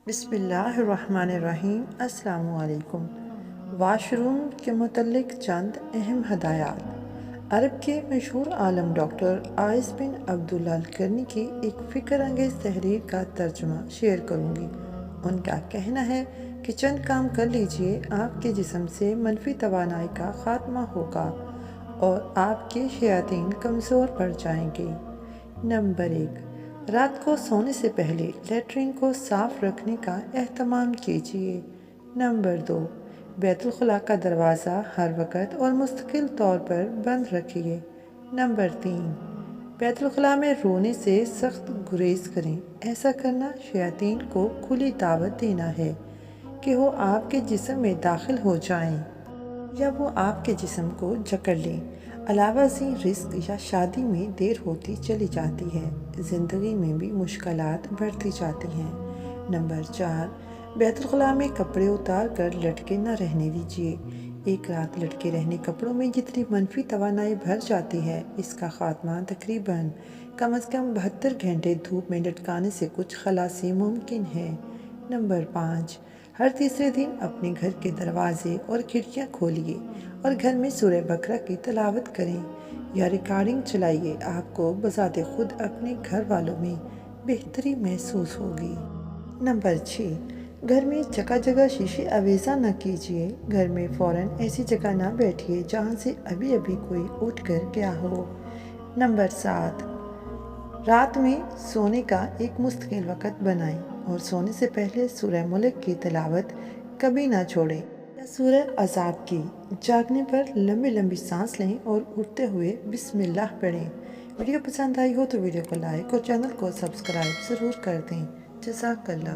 بسم اللہ الرحمن الرحیم۔ السلام علیکم۔ واش روم کے متعلق چند اہم ہدایات۔ عرب کے مشہور عالم ڈاکٹر آئس بن عبداللہ القرنی کی ایک فکر انگیز تحریر کا ترجمہ شیئر کروں گی۔ ان کا کہنا ہے کہ چند کام کر لیجئے، آپ کے جسم سے منفی توانائی کا خاتمہ ہوگا اور آپ کے شیاطین کمزور پڑ جائیں گے۔ نمبر 1، رات کو سونے سے پہلے لیٹرین کو صاف رکھنے کا اہتمام کیجیے۔ نمبر 2، بیت الخلاء کا دروازہ ہر وقت اور مستقل طور پر بند رکھیے۔ نمبر 3، بیت الخلاء میں رونے سے سخت گریز کریں۔ ایسا کرنا شیاطین کو کھلی دعوت دینا ہے کہ وہ آپ کے جسم میں داخل ہو جائیں یا وہ آپ کے جسم کو جکڑ لیں۔ علاوہ ازیں رزق یا شادی میں دیر ہوتی چلی جاتی ہے، زندگی میں بھی مشکلات بڑھتی جاتی ہیں۔ نمبر 4، بیت الخلاء میں کپڑے اتار کر لٹکے نہ رہنے دیجیے۔ ایک رات لٹکے رہنے کپڑوں میں جتنی منفی توانائی بھر جاتی ہے، اس کا خاتمہ تقریباً کم از کم 72 گھنٹے دھوپ میں لٹکانے سے کچھ خلاصی ممکن ہے۔ نمبر 5، ہر تیسرے دن اپنے گھر کے دروازے اور کھڑکیاں کھولیے اور گھر میں سورہ بقرہ کی تلاوت کریں یا ریکارڈنگ چلائیے۔ آپ کو بذات خود اپنے گھر والوں میں بہتری محسوس ہوگی۔ نمبر 6، گھر میں جگہ جگہ شیشے آویزاں نہ کیجیے۔ گھر میں فوراً ایسی جگہ نہ بیٹھیے جہاں سے ابھی کوئی اٹھ کر گیا ہو۔ نمبر 7، رات میں سونے کا ایک مستقل وقت بنائیں اور سونے سے پہلے سورہ ملک کی تلاوت کبھی نہ چھوڑیں یا سورہ احزاب کی۔ جاگنے پر لمبی سانس لیں اور اٹھتے ہوئے بسم اللہ پڑھیں۔ ویڈیو پسند آئی ہو تو ویڈیو کو لائک اور چینل کو سبسکرائب ضرور کر دیں۔ جزاک اللہ۔